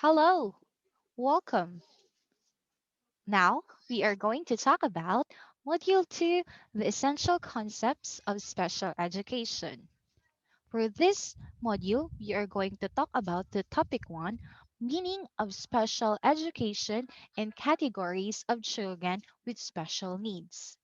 Hello, welcome. Now we are going to talk about Module 2, the essential concepts of special education. For this module, we are going to talk about the topic 1, meaning of special education and categories of children with special needs.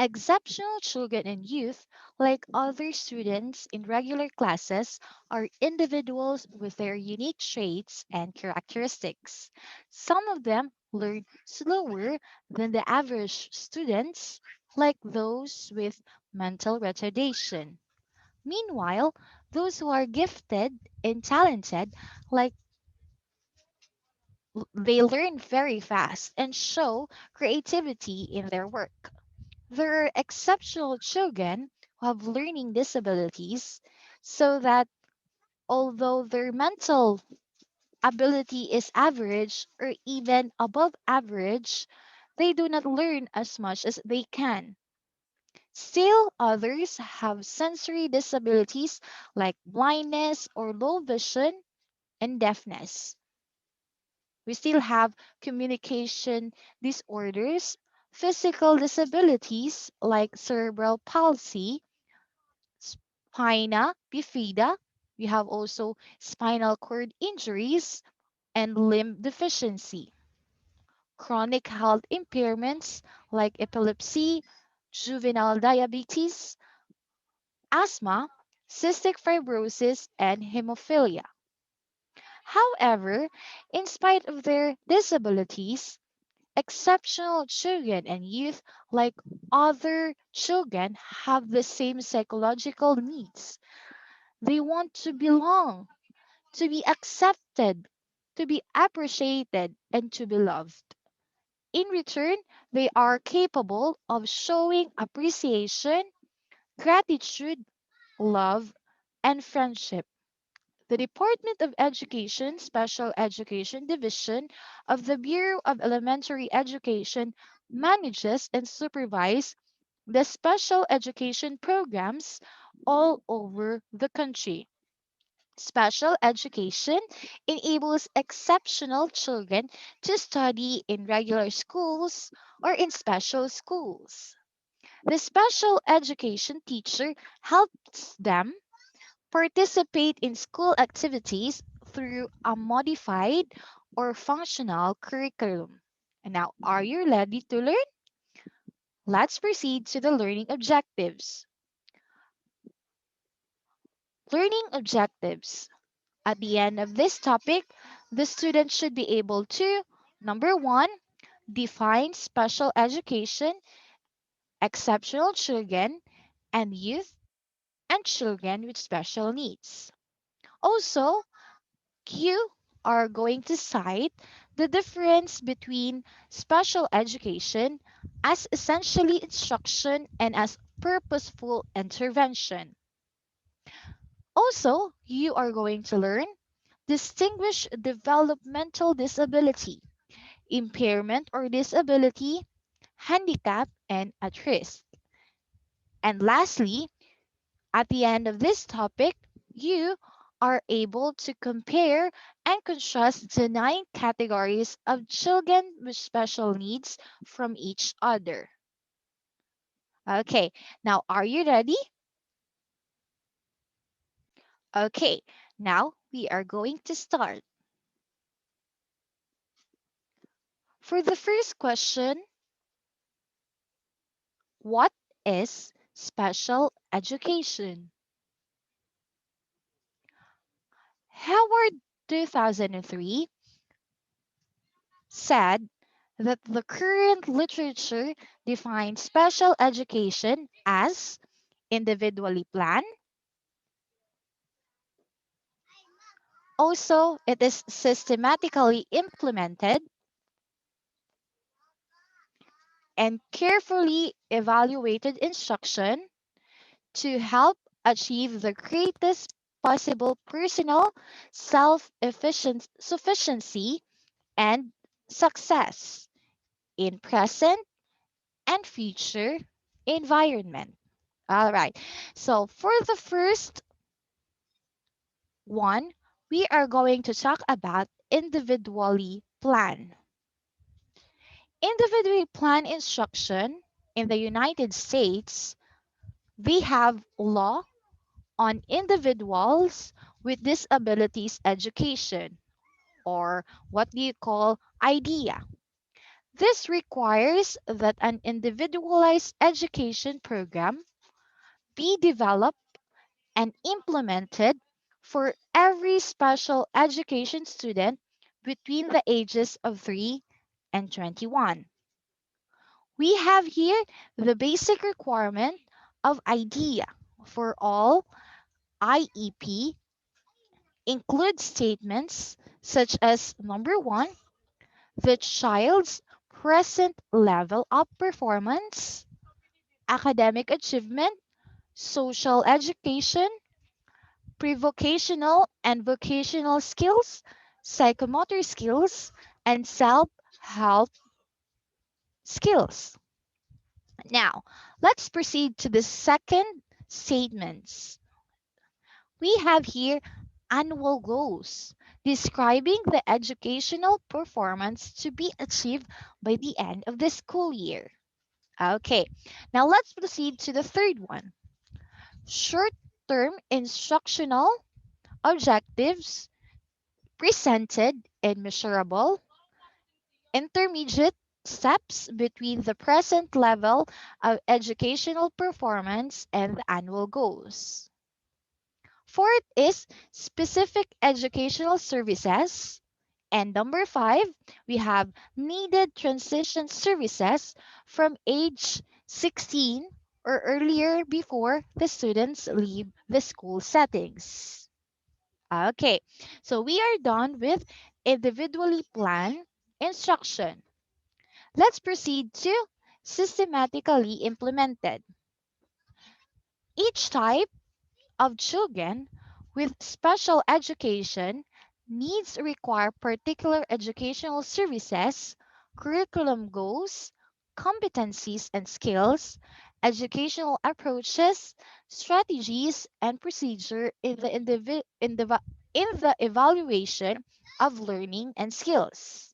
Exceptional children and youth, like other students in regular classes, are individuals with their unique traits and characteristics. Some of them learn slower than the average students, like those with mental retardation. Meanwhile, those who are gifted and talented, like they learn very fast and show creativity in their work. There are exceptional children who have learning disabilities so that although their mental ability is average or even above average, they do not learn as much as they can. Still, others have sensory disabilities like blindness or low vision and deafness. We still have communication disorders, physical disabilities like cerebral palsy, spina bifida. We have also spinal cord injuries and limb deficiency. Chronic health impairments like epilepsy, juvenile diabetes, asthma, cystic fibrosis, and hemophilia. However, in spite of their disabilities, exceptional children and youth, like other children, have the same psychological needs. They want to belong, to be accepted, to be appreciated, and to be loved. In return, they are capable of showing appreciation, gratitude, love, and friendship. The Department of Education Special Education Division of the Bureau of Elementary Education manages and supervises the special education programs all over the country. Special education enables exceptional children to study in regular schools or in special schools. The special education teacher helps them participate in school activities through a modified or functional curriculum. And now, are you ready to learn? Let's proceed to the learning objectives. Learning objectives. At the end of this topic, the student should be able to number one, define special education, exceptional children, and youth and children with special needs. Also, you are going to cite the difference between special education as essentially instruction and as purposeful intervention. Also, you are going to learn distinguish developmental disability, impairment or disability, handicap, and at risk. And lastly, at the end of this topic, you are able to compare and contrast the 9 categories of children with special needs from each other. Okay, now are you ready? Okay, now we are going to start. For the first question, what is special education? Howard 2003 said that the current literature defines special education as individually planned. Also, it is systematically implemented and carefully evaluated instruction to help achieve the greatest possible personal self-sufficiency and success in present and future environment. All right. So for the first one, we are going to talk about individually plan. Individually planned instruction in the United States, we have law on individuals with disabilities education, or what we call IDEA. This requires that an individualized education program be developed and implemented for every special education student between the ages of 3 and 21. We have here the basic requirement of IDEA for all IEP include statements such as number 1, the child's present level of performance, academic achievement, social education, pre-vocational and vocational skills, psychomotor skills, and self-help skills. Now, let's proceed to the second statements. We have here annual goals describing the educational performance to be achieved by the end of the school year. Okay, now let's proceed to the third one. Short term instructional objectives presented in measurable, intermediate steps between the present level of educational performance and the annual goals. Fourth is specific educational services. And number 5, we have needed transition services from age 16 or earlier before the students leave the school settings. Okay, so we are done with individually planned instruction. Let's proceed to systematically implemented. Each type of children with special education needs require particular educational services, curriculum goals, competencies and skills, educational approaches, strategies, and procedure in the evaluation of learning and skills.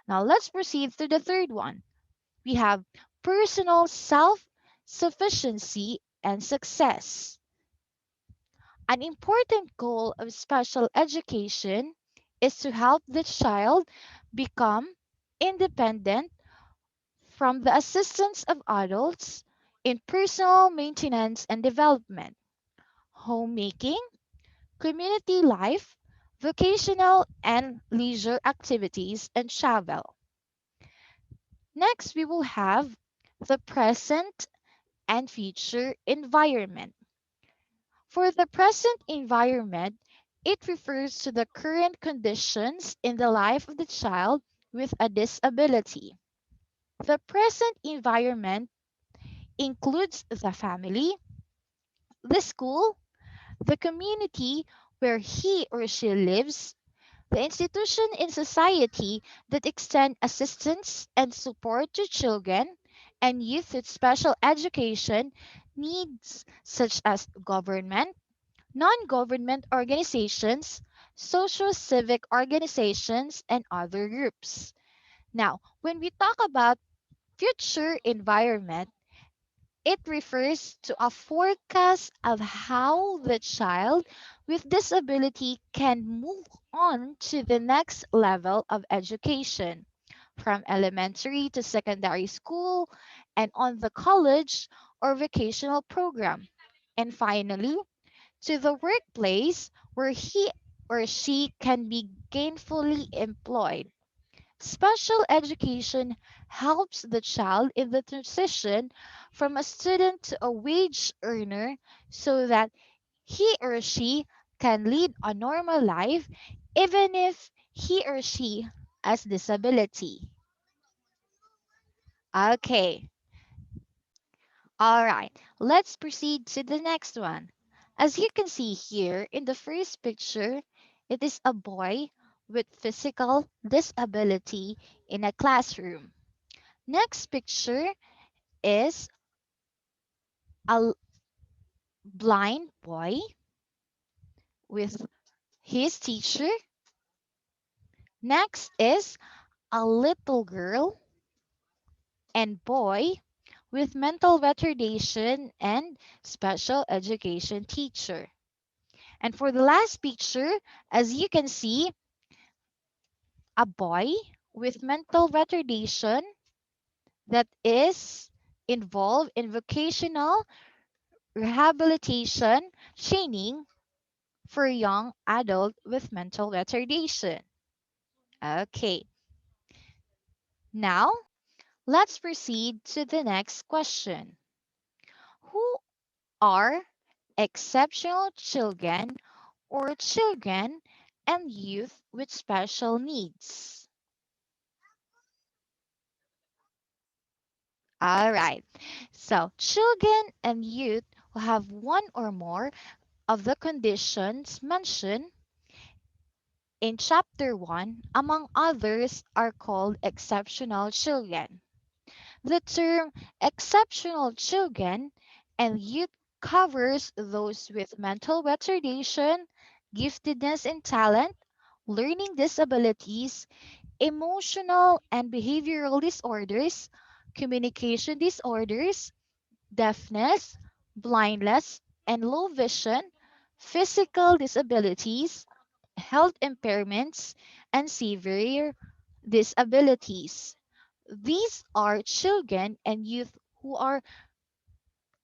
Now let's proceed to the third one. We have personal self sufficiency and success. An important goal of special education is to help the child become independent from the assistance of adults in personal maintenance and development, homemaking, community life, vocational and leisure activities, and travel. Next, we will have the present and future environment. For the present environment, it refers to the current conditions in the life of the child with a disability. The present environment includes the family, the school, the community where he or she lives, the institution in society that extend assistance and support to children and youth with special education needs such as government, non-government organizations, social civic organizations, and other groups. Now, when we talk about future environment, it refers to a forecast of how the child with disability can move on to the next level of education, from elementary to secondary school, and on the college or vocational program. And finally, to the workplace where he or she can be gainfully employed. Special education helps the child in the transition from a student to a wage earner so that he or she can lead a normal life even if he or she has disability. Okay, all right, let's proceed to the next one. As you can see here in the first picture, it is a boy with physical disability in a classroom. Next picture is a blind boy with his teacher Next is a little girl and boy with mental retardation and special education teacher. And for the last picture, as you can see, a boy with mental retardation that is involved in vocational rehabilitation training for young adult with mental retardation. Okay, now let's proceed to the next question. Who are exceptional children or children and youth with special needs? All right. So, children and youth who have one or more of the conditions mentioned in Chapter 1, among others, are called exceptional children. The term exceptional children and youth covers those with mental retardation, giftedness and talent, learning disabilities, emotional and behavioral disorders, communication disorders, deafness, blindness, and low vision, physical disabilities, health impairments, and severe disabilities. These are children and youth who are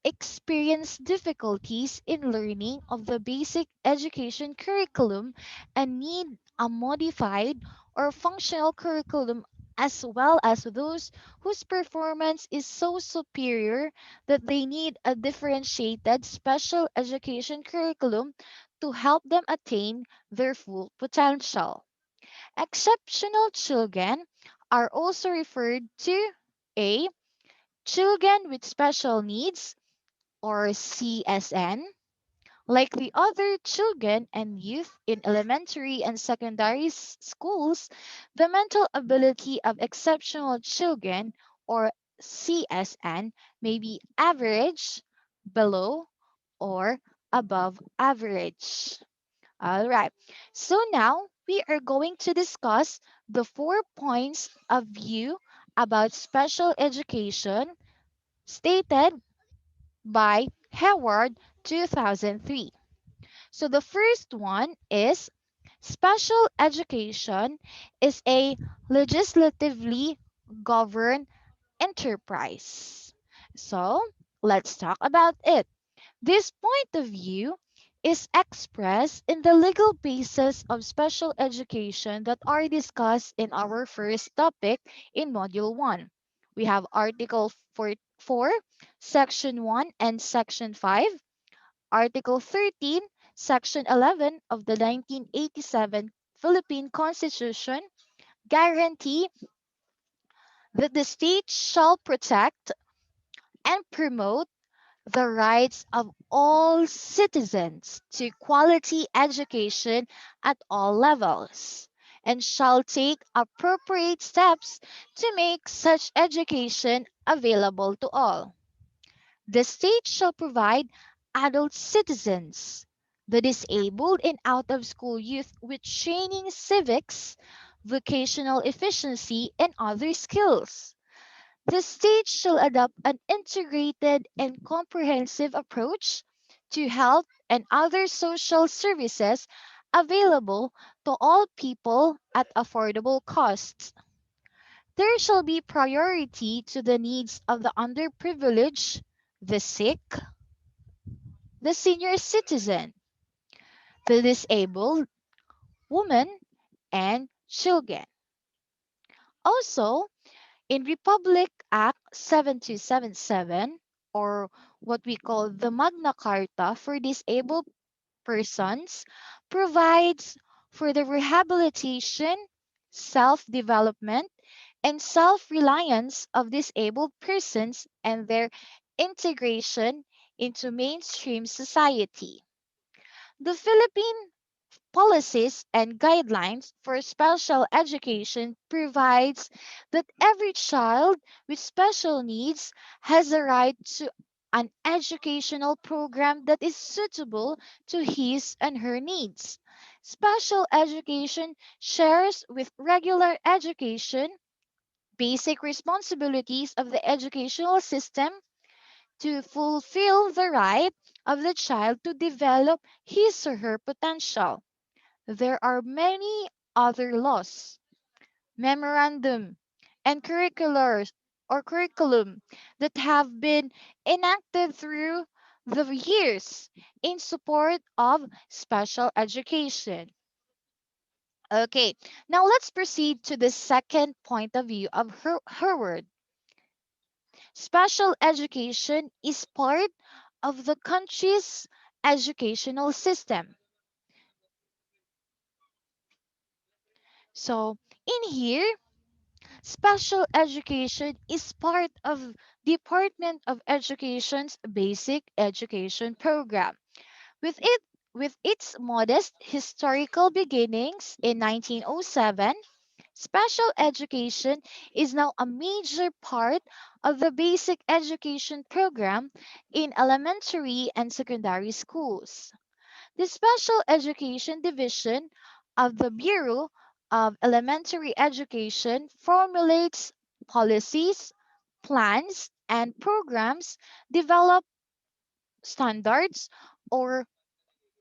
experience difficulties in learning of the basic education curriculum and need a modified or functional curriculum, as well as those whose performance is so superior that they need a differentiated special education curriculum to help them attain their full potential. Exceptional children are also referred to a children with special needs or CSN. Like the other children and youth in elementary and secondary schools, the mental ability of exceptional children or CSN may be average, below, or above average. All right. So now we are going to discuss the 4 points of view about special education stated by Howard 2003. So the first one is special education is a legislatively governed enterprise. So let's talk about it. This point of view is expressed in the legal basis of special education that are discussed in our first topic in Module 1. We have Article 4, Section 1 and Section 5, Article 13, Section 11 of the 1987 Philippine Constitution guarantee that the state shall protect and promote the rights of all citizens to quality education at all levels, and shall take appropriate steps to make such education available to all. The state shall provide adult citizens, the disabled and out of school youth with training civics, vocational efficiency, and other skills. The state shall adopt an integrated and comprehensive approach to health and other social services available to all people at affordable costs. There shall be priority to the needs of the underprivileged, the sick, the senior citizen, the disabled, women, and children. Also, in Republic Act 7277, or what we call the Magna Carta for Disabled Persons, provides for the rehabilitation, self development, and self reliance of disabled persons and their integration into mainstream society. The Philippine policies and guidelines for special education provides that every child with special needs has a right to an educational program that is suitable to his and her needs. Special education shares with regular education basic responsibilities of the educational system to fulfill the right of the child to develop his or her potential. There are many other laws, memorandum, and curriculum that have been enacted through the years in support of special education. Okay, now let's proceed to the second point of view of her word. Special education is part of the country's educational system. So, in here, special education is part of Department of Education's basic education program. With its modest historical beginnings in 1907, special education is now a major part of the basic education program in elementary and secondary schools. The Special Education Division of the Bureau of Elementary Education formulates policies, plans, and programs, develop standards or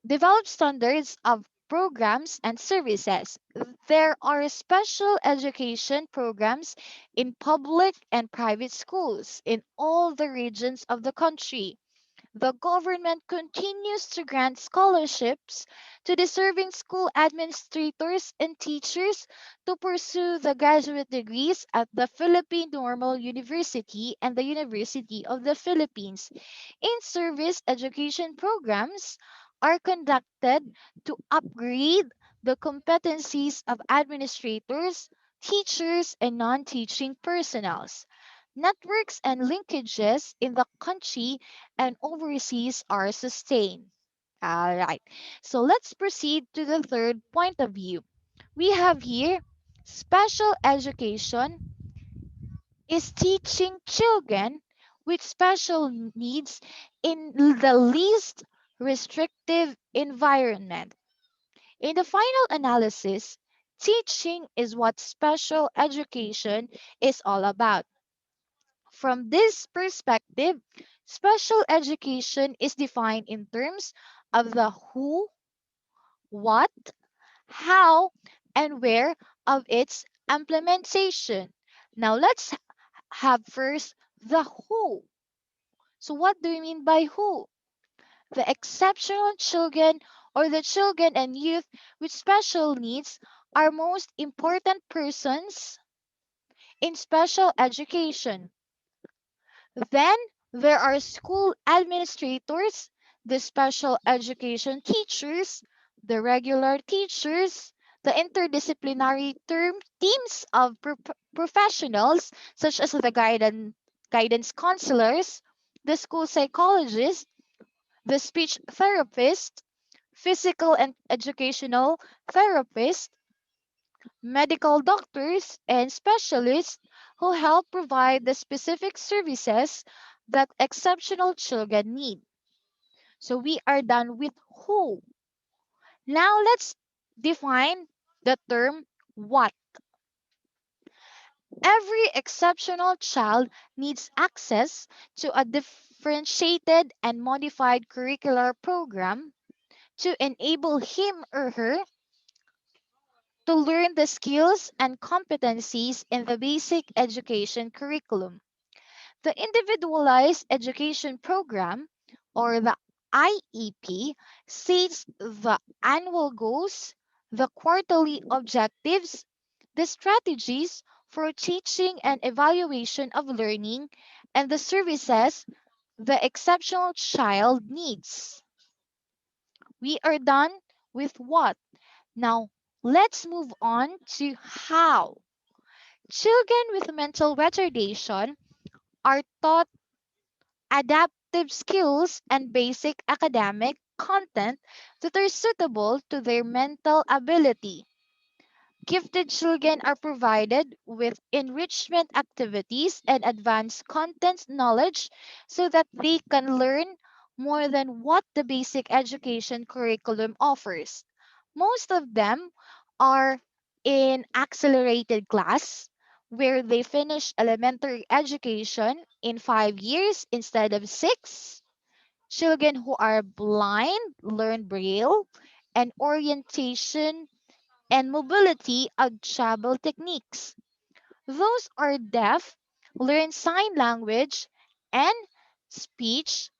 develop standards of programs and services. There are special education programs in public and private schools in all the regions of the country. The government continues to grant scholarships to deserving school administrators and teachers to pursue the graduate degrees at the Philippine Normal University and the University of the Philippines. In-service education programs are conducted to upgrade the competencies of administrators, teachers, and non-teaching personnel. Networks and linkages in the country and overseas are sustained. All right. So let's proceed to the third point of view. We have here special education is teaching children with special needs in the least restrictive environment. In the final analysis, teaching is what special education is all about. From this perspective, special education is defined in terms of the who, what, how, and where of its implementation. Now let's have first the who. So what do you mean by who? The exceptional children or the children and youth with special needs are most important persons in special education. Then there are school administrators, the special education teachers, the regular teachers, the interdisciplinary teams of professionals such as the guidance counselors, the school psychologist, the speech therapist, physical and educational therapist, medical doctors, and specialists who help provide the specific services that exceptional children need. So we are done with who. Now let's define the term what. Every exceptional child needs access to a differentiated and modified curricular program to enable him or her to learn the skills and competencies in the basic education curriculum. The Individualized Education Program, or the IEP, sets the annual goals, the quarterly objectives, the strategies for teaching and evaluation of learning, and the services the exceptional child needs. We are done with what. Now, let's move on to how. Children with mental retardation are taught adaptive skills and basic academic content that are suitable to their mental ability. Gifted children are provided with enrichment activities and advanced content knowledge so that they can learn more than what the basic education curriculum offers. Most of them are in accelerated class, where they finish elementary education in 5 years instead of six. Children who are blind learn Braille and orientation and mobility adjustable techniques. Those are deaf learn sign language and speech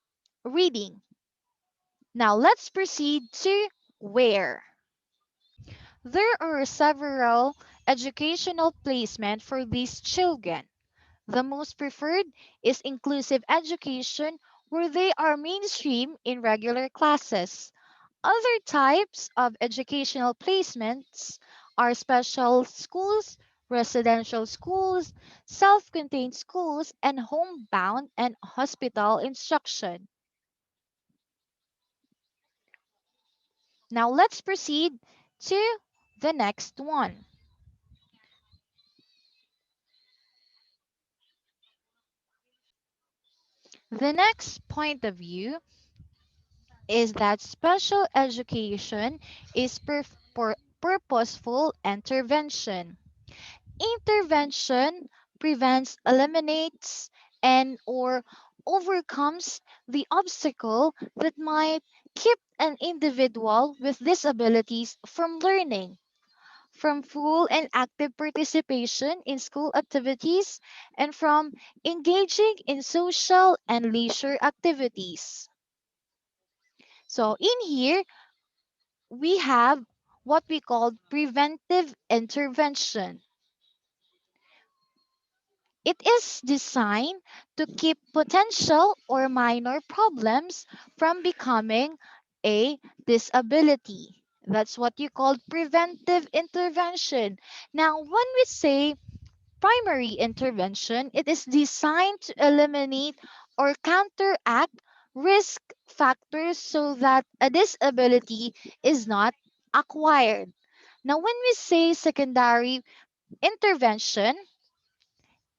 reading. Now let's proceed to where. There are several educational placement for these children. The most preferred is inclusive education, where they are mainstream in regular classes. Other types of educational placements are special schools, residential schools, self contained schools, and homebound and hospital instruction. Now let's proceed to the next one. The next point of view is that special education is purposeful intervention. Intervention prevents, eliminates, and or overcomes the obstacle that might keep an individual with disabilities from learning, from full and active participation in school activities, and from engaging in social and leisure activities. So in here, we have what we call preventive intervention. It is designed to keep potential or minor problems from becoming a disability. That's what you call preventive intervention. Now, when we say primary intervention, it is designed to eliminate or counteract risk factors so that a disability is not acquired. Now, when we say secondary intervention,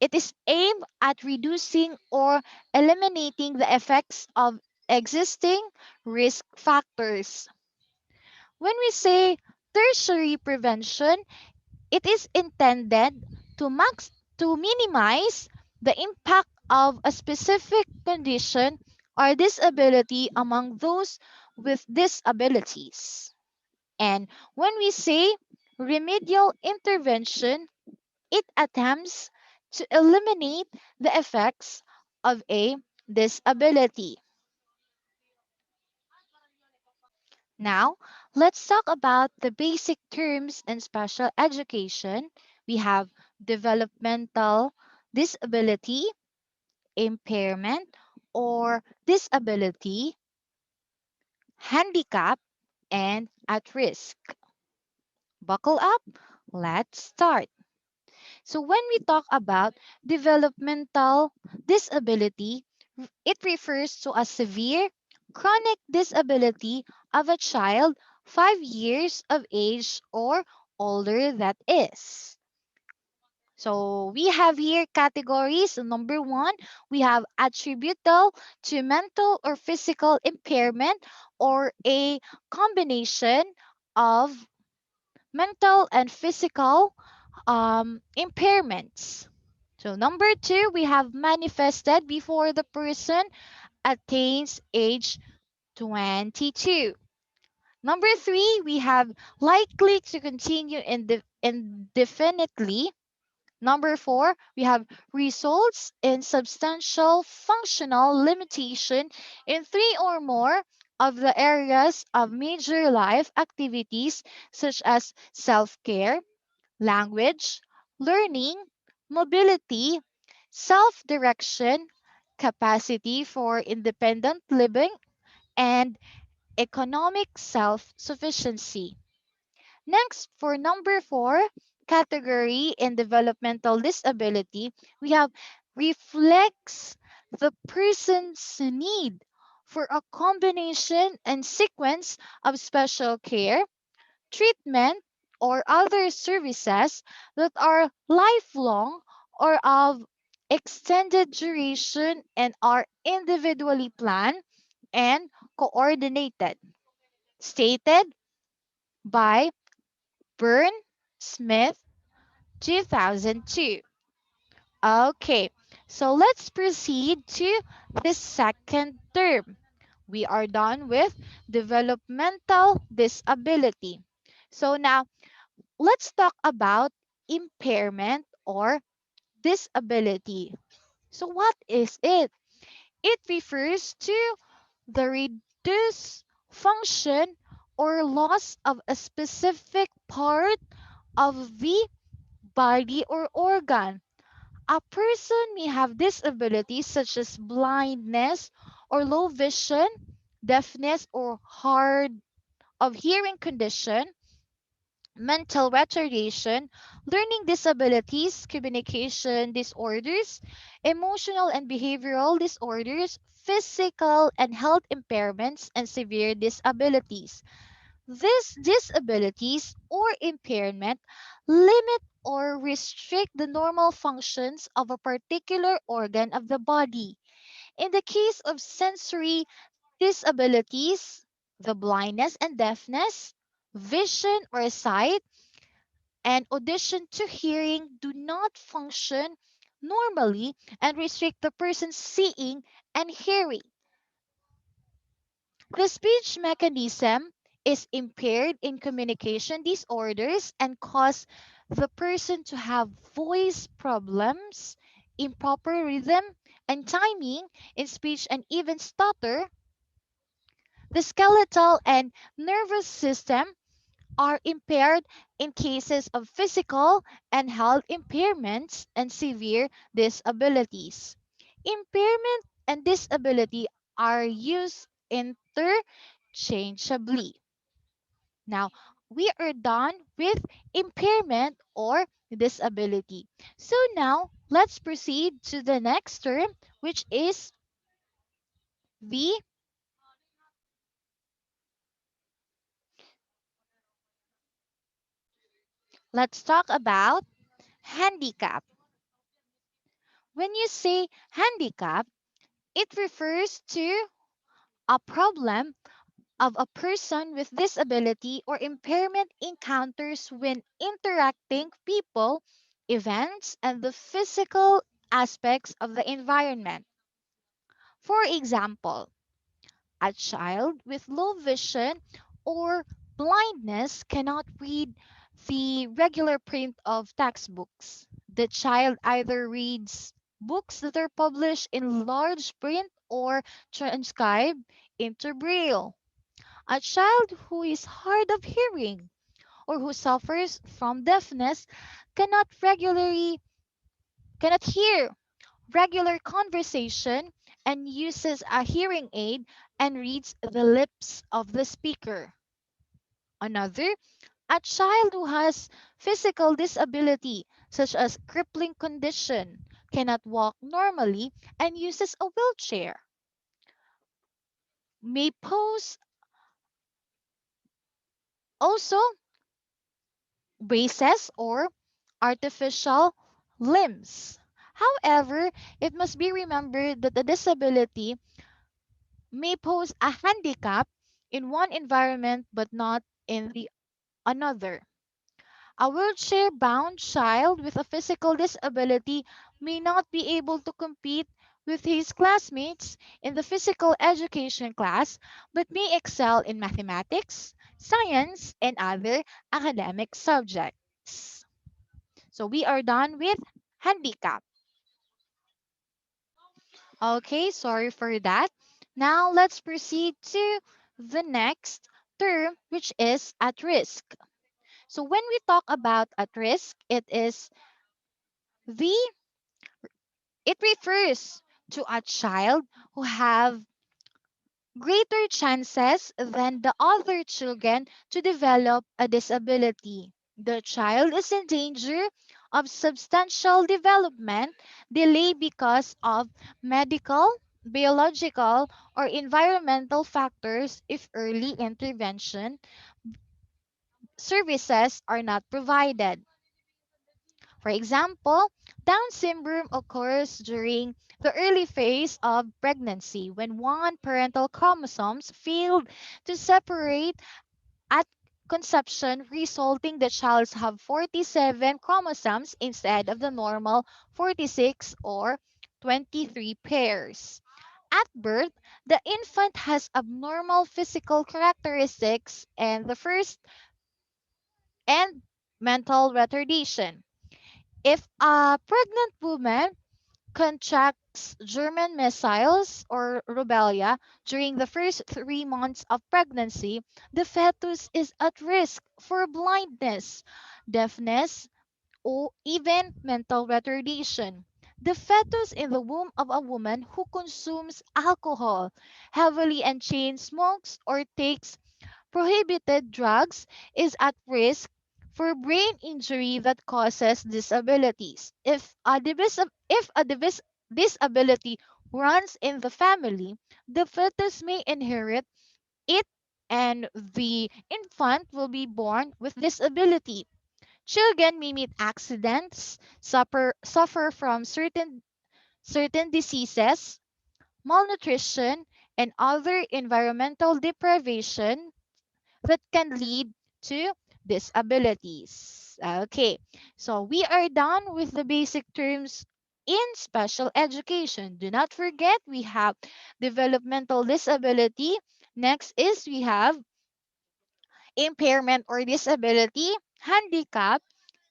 it is aimed at reducing or eliminating the effects of existing risk factors. When we say tertiary prevention, it is intended to minimize the impact of a specific condition or disability among those with disabilities. And when we say remedial intervention, it attempts to eliminate the effects of a disability. Now, let's talk about the basic terms in special education. We have developmental disability, impairment, or disability, handicap, and at risk. Buckle up, let's start. So, when we talk about developmental disability, it refers to a severe chronic disability of a child 5 years of age or older that is. So we have here categories. Number one, we have attributable to mental or physical impairment or a combination of mental and physical impairments. So number two, we have manifested before the person attains age 22. Number three, we have likely to continue indefinitely. Number four, we have results in substantial functional limitation in three or more of the areas of major life activities such as self care, language, learning, mobility, self direction, capacity for independent living, and economic self sufficiency. Next, for number four, category in developmental disability, we have reflects the person's need for a combination and sequence of special care, treatment, or other services that are lifelong or of extended duration and are individually planned and coordinated. Stated, by Byrne Smith, 2002. Okay, so let's proceed to the second term. We are done with developmental disability. So now let's talk about impairment or disability. So what is it? It refers to the reduced function or loss of a specific part of the body or organ. A person may have disabilities such as blindness or low vision, deafness or hard of hearing condition, mental retardation, learning disabilities, communication disorders, emotional and behavioral disorders, physical and health impairments, and severe disabilities. These disabilities or impairment limit or restrict the normal functions of a particular organ of the body. In the case of sensory disabilities, the blindness and deafness, vision or sight, and audition to hearing do not function normally and restrict the person's seeing and hearing. The speech mechanism is impaired in communication disorders and cause the person to have voice problems, improper rhythm and timing in speech, and even stutter. The skeletal and nervous system are impaired in cases of physical and health impairments and severe disabilities. Impairment and disability are used interchangeably. Now, we are done with impairment or disability. So now, let's proceed to the next term, which is the, let's talk about handicap. When you say handicap, it refers to a problem of a person with disability or impairment encounters when interacting people, events, and the physical aspects of the environment. For example, a child with low vision or blindness cannot read the regular print of textbooks. The child either reads books that are published in large print or transcribed into braille. A child who is hard of hearing or who suffers from deafness cannot regularly cannot hear regular conversation and uses a hearing aid and reads the lips of the speaker. Another, a child who has physical disability such as crippling condition cannot walk normally and uses a wheelchair, may pose also braces or artificial limbs. However, it must be remembered that the disability may pose a handicap in one environment but not in the another. A wheelchair bound child with a physical disability may not be able to compete with his classmates in the physical education class but may excel in mathematics, science, and other academic subjects. So we are done with handicap. Okay, sorry for that. Now let's proceed to the next term, which is at risk. So when we talk about at risk, the it refers to a child who have greater chances than the other children to develop a disability. The child is in danger of substantial development delay because of medical, biological, or environmental factors if early intervention services are not provided. For example, Down syndrome occurs during the early phase of pregnancy when one parental chromosomes failed to separate at conception, resulting the child have 47 chromosomes instead of the normal 46 or 23 pairs. At birth, the infant has abnormal physical characteristics and the first and mental retardation. If a pregnant woman contracts German measles or rubella during the first 3 months of pregnancy, the fetus is at risk for blindness, deafness, or even mental retardation. The fetus in the womb of a woman who consumes alcohol heavily and chain smokes or takes prohibited drugs is at risk for brain injury that causes disabilities. If a disability runs in the family, the fetus may inherit it and the infant will be born with disability. Children may meet accidents, suffer from certain diseases, malnutrition, and other environmental deprivation that can lead to disabilities. Okay, so we are done with the basic terms in special education. Do not forget we have developmental disability. Next is we have impairment or disability, handicap,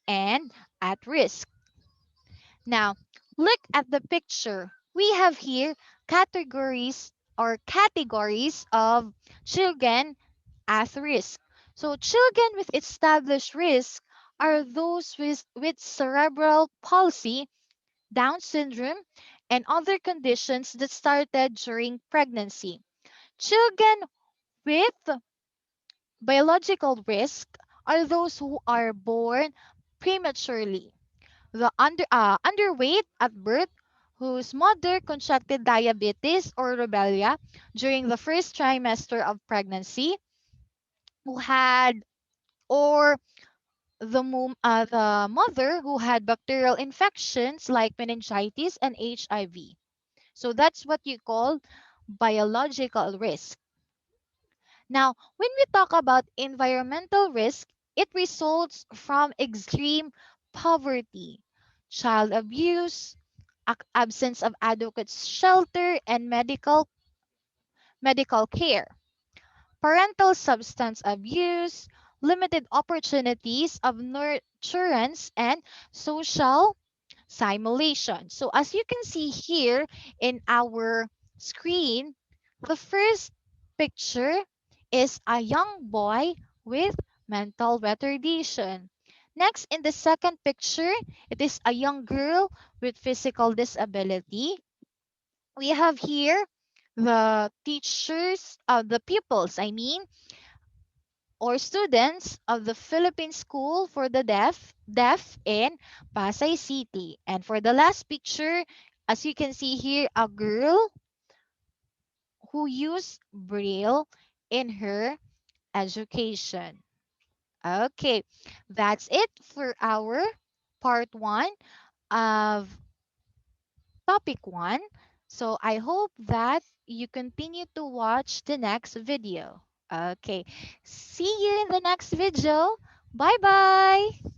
and at risk. Now, look at the picture. We have here categories of children at risk. So children with established risk are those with cerebral palsy, Down syndrome, and other conditions that started during pregnancy. Children with biological risk are those who are born prematurely. The underweight at birth, whose mother contracted diabetes or rubella during the first trimester of pregnancy, who had or the mother who had bacterial infections like meningitis and HIV. So that's what you call biological risk. Now, when we talk about environmental risk, it results from extreme poverty, child abuse, absence of adequate shelter and medical care, parental substance abuse, limited opportunities of nurturance, and social simulation. So as you can see here in our screen, the first picture is a young boy with mental retardation. Next, in the second picture, it is a young girl with physical disability. We have here the pupils, or students of the Philippine School for the Deaf in Pasay City. And for the last picture, as you can see here, a girl who used Braille in her education. Okay, that's it for our part one of topic one. So I hope that you continue to watch the next video. Okay, see you in the next video. Bye bye.